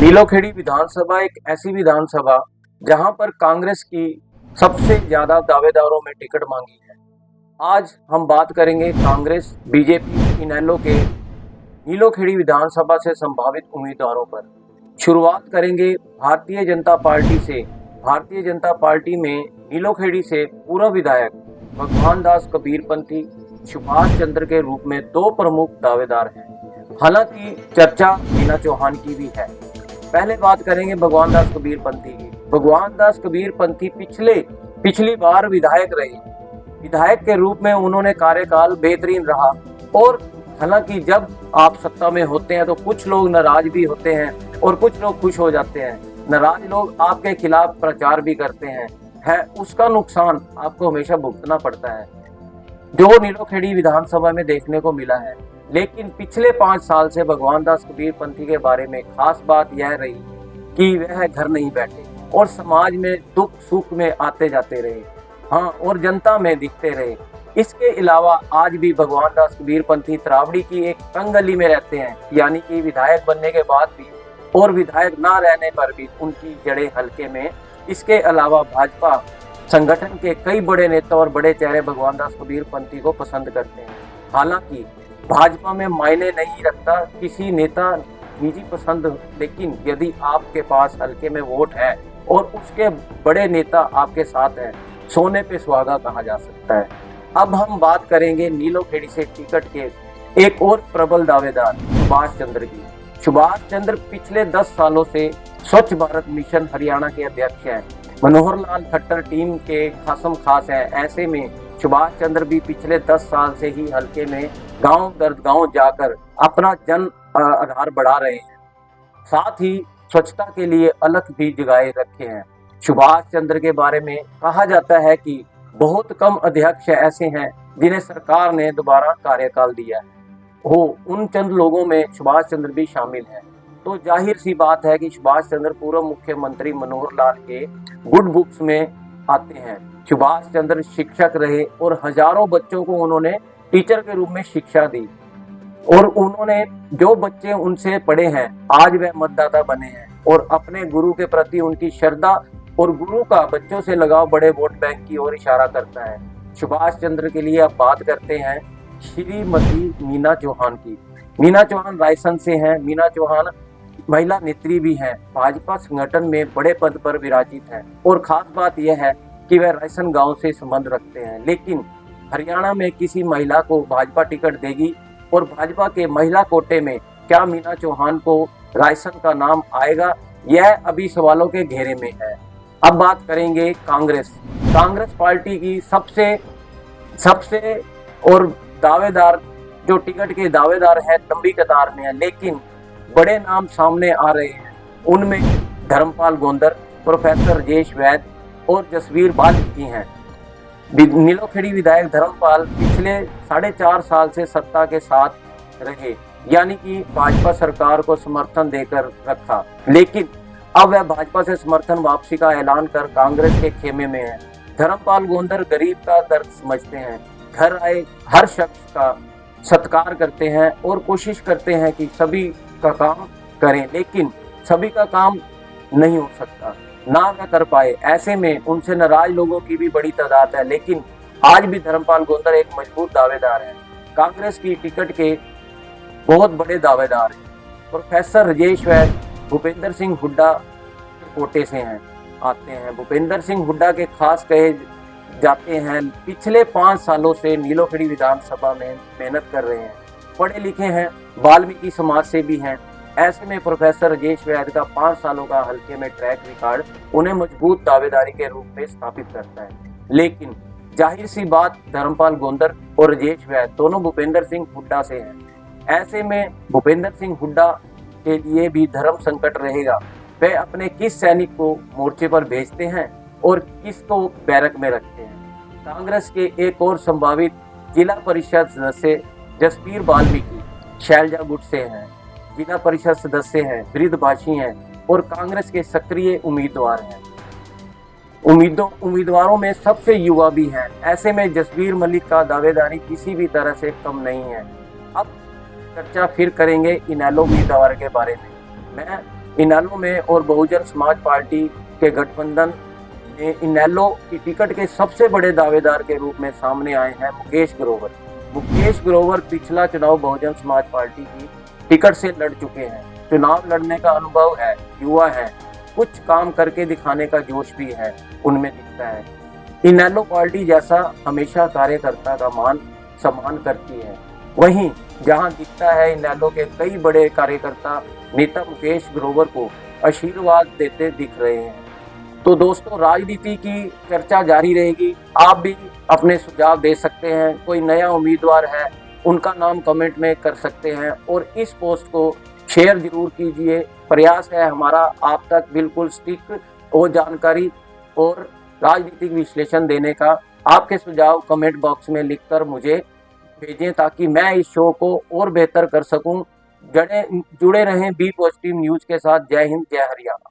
नीलोखेड़ी विधानसभा एक ऐसी विधानसभा जहां पर कांग्रेस की सबसे ज्यादा दावेदारों में टिकट मांगी है। आज हम बात करेंगे कांग्रेस बीजेपी इनेलो के नीलोखेड़ी विधानसभा से संभावित उम्मीदवारों पर। शुरुआत करेंगे भारतीय जनता पार्टी से। भारतीय जनता पार्टी में नीलोखेड़ी से पूर्व विधायक भगवान दास कबीरपंथी, सुभाष चंद्र के रूप में दो प्रमुख दावेदार हैं। हालांकि चर्चा मीना चौहान की भी है। पहले बात करेंगे भगवान दास कबीरपंथी की। भगवान दास कबीरपंथी पिछली बार विधायक रहे। विधायक के रूप में उन्होंने कार्यकाल बेहतरीन रहा। और हालांकि जब आप सत्ता में होते हैं तो कुछ लोग नाराज भी होते हैं और कुछ लोग खुश हो जाते हैं। नाराज लोग आपके खिलाफ प्रचार भी करते हैं, उसका नुकसान आपको हमेशा भुगतना पड़ता है, जो नीलोखेड़ी विधानसभा में देखने को मिला है। लेकिन पिछले 5 साल से भगवान दास कबीरपंथी के बारे में खास बात यह रही कि वह घर नहीं बैठे और समाज में दुख सुख में आते जाते रहे, और जनता में दिखते रहे। इसके अलावा आज भी भगवान दास कबीरपंथी तरावड़ी की एक तंग गली में रहते हैं, यानी कि विधायक बनने के बाद भी और विधायक ना रहने पर भी उनकी जड़ें हल्के में। इसके अलावा भाजपा संगठन के कई बड़े नेता और बड़े चेहरे भगवान दास कबीरपंथी को पसंद करते हैं। हालांकि भाजपा में मायने नहीं रखता किसी नेता निजी पसंद, लेकिन यदि आपके पास हल्के में वोट है और उसके बड़े नेता आपके साथ हैं, सोने पे सुहागा कहा जा सकता है। अब हम बात करेंगे नीलोखेड़ी से टिकट के एक और प्रबल दावेदार सुभाष चंद्र की। सुभाष चंद्र पिछले 10 सालों से स्वच्छ भारत मिशन हरियाणा के अध्यक्ष हैं। मनोहर लाल खट्टर टीम के खासम खास हैं। ऐसे में सुभाष चंद्र भी पिछले 10 साल से ही हल्के में गांव दर गांव जाकर अपना जन आधार बढ़ा रहे हैं। साथ ही स्वच्छता के लिए अलग भी जगह रखे हैं। सुभाष चंद्र के बारे में कहा जाता है कि बहुत कम अध्यक्ष ऐसे हैं जिन्हें सरकार ने दोबारा कार्यकाल दिया है। उन चंद लोगों में सुभाष चंद्र भी शामिल हैं। तो जाहिर सी बात है कि सुभाष चंद्र पूर्व मुख्यमंत्री मनोहर लाल के गुड बुक्स में आते हैं। सुभाष चंद्र शिक्षक रहे और हजारों बच्चों को उन्होंने टीचर के रूप में शिक्षा दी, और उन्होंने जो बच्चे उनसे पढ़े हैं आज वह मतदाता बने हैं और अपने गुरु के प्रति उनकी श्रद्धा और गुरु का बच्चों से लगाव बड़े वोट बैंक की ओर इशारा करता है। सुभाष चंद्र के लिए अब बात करते हैं श्रीमती मीना चौहान की। मीना चौहान रायसन से हैं। मीना चौहान महिला नेत्री भी हैं, भाजपा संगठन में बड़े पद पर विराजित हैं और खास बात यह है कि वह रायसन गांव से संबंध रखते हैं। लेकिन हरियाणा में किसी महिला को भाजपा टिकट देगी और भाजपा के महिला कोटे में क्या मीना चौहान को रायसन का नाम आएगा, यह अभी सवालों के घेरे में है। अब बात करेंगे कांग्रेस पार्टी की सबसे और दावेदार जो टिकट के दावेदार है लंबी कतार में है, लेकिन बड़े नाम सामने आ रहे हैं। उनमें धर्मपाल गोंदर, प्रोफेसर राजेश वैद और जसवीर बाल्मीकि हैं। नीलोखेड़ी विधायक धर्मपाल पिछले 4.5 साल से सत्ता के साथ रहे, यानी कि भाजपा सरकार को समर्थन देकर रखा, लेकिन अब वह भाजपा से समर्थन वापसी का ऐलान कर कांग्रेस के खेमे में है। धर्मपाल गोंदर गरीब का दर्द समझते हैं, घर आए हर शख्स का सत्कार करते हैं और कोशिश करते हैं कि सभी का काम करें, लेकिन सभी का काम नहीं हो सकता, ना वह कर पाए। ऐसे में उनसे नाराज लोगों की भी बड़ी तादाद है, लेकिन आज भी धर्मपाल गोंदर एक मजबूत दावेदार है। कांग्रेस की टिकट के बहुत बड़े दावेदार हैं। प्रोफेसर राजेश वैद भूपेंद्र सिंह हुड्डा कोटे से आते हैं। भूपेंद्र सिंह हुड्डा के खास कहे जाते हैं, पिछले 5 सालों से नीलोखेड़ी विधानसभा में मेहनत कर रहे हैं, पढ़े लिखे हैं, वाल्मीकि समाज से भी हैं। ऐसे में प्रोफेसर राजेश वैद का 5 सालों का हल्के में ट्रैक रिकॉर्ड उन्हें मजबूत दावेदारी के रूप में स्थापित करता है। लेकिन जाहिर सी बात धर्मपाल गोंदर और राजेश वैद दोनों भूपेंद्र सिंह हुड्डा से हैं। ऐसे में भूपेंद्र सिंह हुड्डा के लिए भी धर्म संकट रहेगा। वे अपने किस सैनिक को मोर्चे पर भेजते हैं और किसको बैरक में रखते हैं। कांग्रेस के एक और संभावित जिला परिषद सदस्य जसवीर बाल्मीकि शैलजा गुट से हैं। जिला परिषद सदस्य हैं, बृद्धभाषी हैं और कांग्रेस के सक्रिय उम्मीदवार हैं। उम्मीदवारों में सबसे युवा भी हैं। ऐसे में जसवीर मलिक का दावेदारी किसी भी तरह से कम नहीं है। अब चर्चा फिर करेंगे इनेलो उम्मीदवार के बारे में। मैं इनेलो में और बहुजन समाज पार्टी के गठबंधन में इनेलो की टिकट के सबसे बड़े दावेदार के रूप में सामने आए हैं मुकेश ग्रोवर। मुकेश ग्रोवर पिछला चुनाव बहुजन समाज पार्टी की टिकट से लड़ चुके हैं। चुनाव लड़ने का अनुभव है, युवा है, कुछ काम करके दिखाने का जोश भी है, उनमें दिखता है। इनेलो पार्टी जैसा हमेशा कार्यकर्ता का मान सम्मान करती है। वहीं जहां दिखता है इनेलो के कई बड़े कार्यकर्ता नेता मुकेश ग्रोवर को आशीर्वाद देते दिख रहे हैं। तो दोस्तों, राजनीति की चर्चा जारी रहेगी। आप भी अपने सुझाव दे सकते हैं। कोई नया उम्मीदवार है, उनका नाम कमेंट में कर सकते हैं और इस पोस्ट को शेयर जरूर कीजिए। प्रयास है हमारा आप तक बिल्कुल स्टिक वो जानकारी और राजनीतिक विश्लेषण देने का। आपके सुझाव कमेंट बॉक्स में लिखकर मुझे भेजें ताकि मैं इस शो को और बेहतर कर सकूं। जुड़े रहें बी पॉजिटिव न्यूज के साथ। जय हिंद, जय हरियाणा।